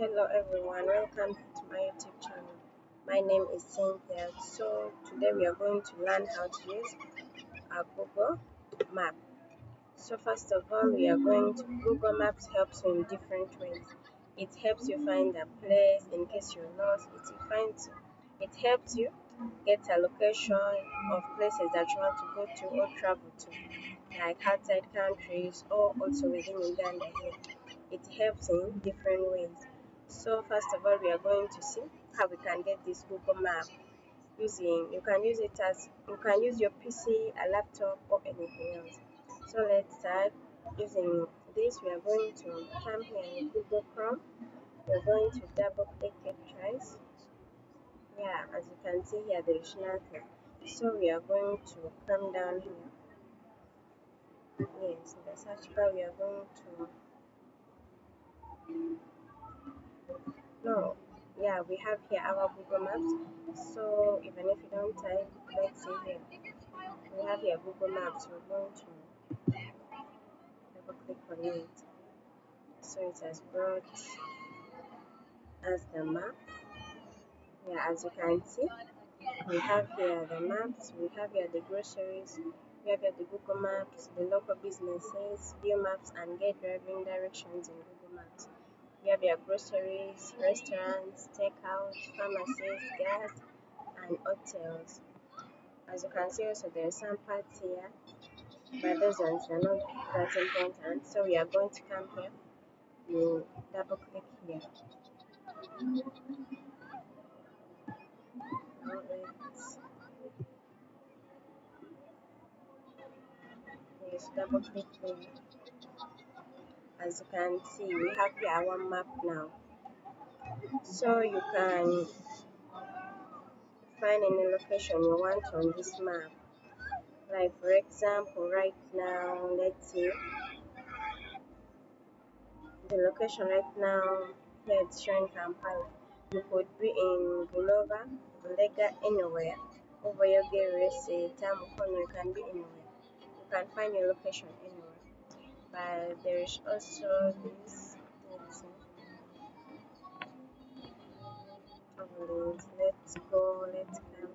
Hello everyone, welcome to my YouTube channel. My name is Cynthia. So today we are going to learn how to use our Google Map. So first of all, we are going to Google Maps helps you in different ways. It helps you find a place in case you're lost. It helps you get a location of places that you want to go to or travel to, like outside countries or also within Uganda here. It helps in different ways. So first of all, we are going to see how we can get this Google Map using, you can use your PC, a laptop or anything else. So let's start using this. We are going to come here in Google Chrome. We're going to double click it twice. Yeah, as you can see here, there is nothing. So we are going to come down here. Yes, in the search bar we are going to no, yeah, we have here our Google Maps. So even if you don't type, let's see here, we have here Google Maps. We're going to double click on it. So it has brought us the map. Yeah, as you can see, we have here the maps, we have here the groceries, we have here the Google Maps, the local businesses, view maps, and get driving directions in Google Maps. We have your groceries, restaurants, takeout, pharmacies, gas, and hotels. As you can see, also there are some parts here, but those ones are not that important. So we are going to come here. You double click here. Now let's double click here. As you can see, we have here our map now. So you can find any location you want on this map. Like for example, right now, let's see the location right now. Here it's showing Kampala. You could be in Bulova, Bulega, anywhere. Over your Gerese, Tamukono, you can be anywhere. You can find your location anywhere. But there is also this. Let's see. Let's go. Let's come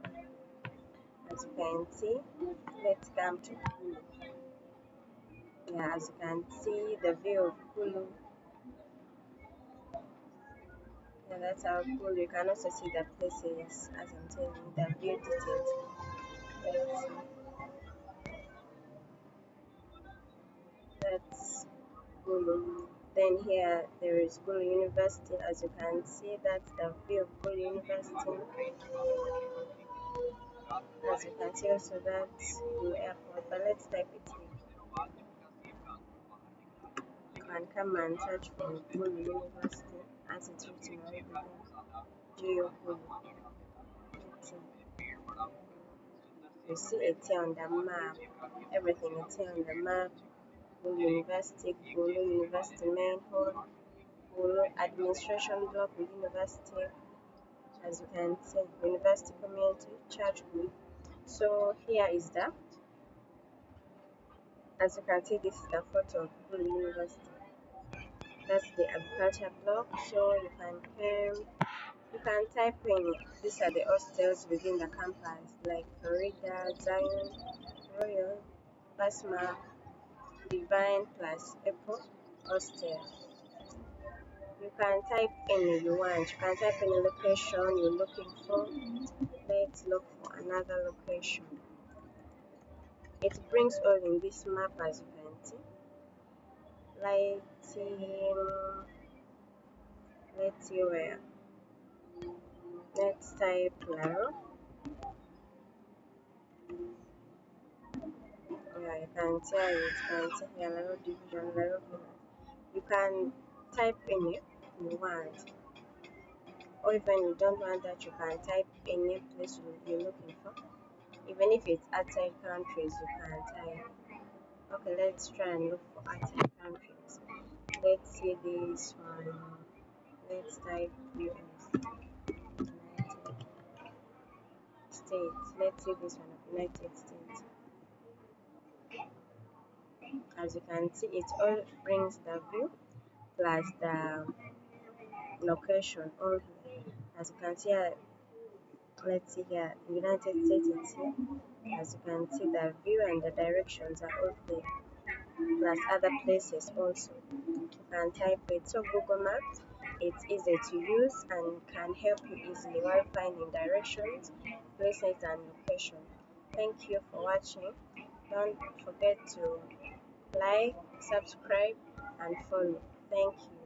here. As you can see, let's come to Kulu. Yeah, as you can see, the view of Kulu. Yeah, that's how cool. You can also see the places, as I'm telling you, the view details. Let's see. That's Gulu. Then here there is Gulu University. As you can see, that's the view of Gulu University. As you can see, also that's Gulu Airport. But let's type it here. You can come and search for Gulu University as it's written already there. Geo Gulu. Let's see. You see it here on the map. Everything is here on the map. Gulu University, Gulu University main hall, Gulu administration block with university, as you can see, university community, church group. So here is that. As you can see, this is the photo of Gulu University. That's the agriculture block. So you can type in. These are the hostels within the campus, like Florida, Zion, Royal, Basma, Divine plus Apple Hostel. You can type any you want. You can type any location you're looking for. Let's look for another location. It brings all in this map as you can see. Let's let's see where. Let's type Laro. Yeah, you can tell it. You can see here Laro division, Laro village. You can type any you want. Or even you don't want that, you can type any place you're looking for. Even if it's outside countries, you can type. Okay, let's try and look for outside countries. Let's see this one. Let's type US, United States. Let's see this one of United States. As you can see, it all brings the view plus the location only. As you can see here, let's see here, United States is here. As you can see, the view and the directions are all there, plus other places also. You can type it. So Google Maps, it's easy to use and can help you easily while finding directions, places and location. Thank you for watching. Don't forget to like, subscribe and follow. Thank you.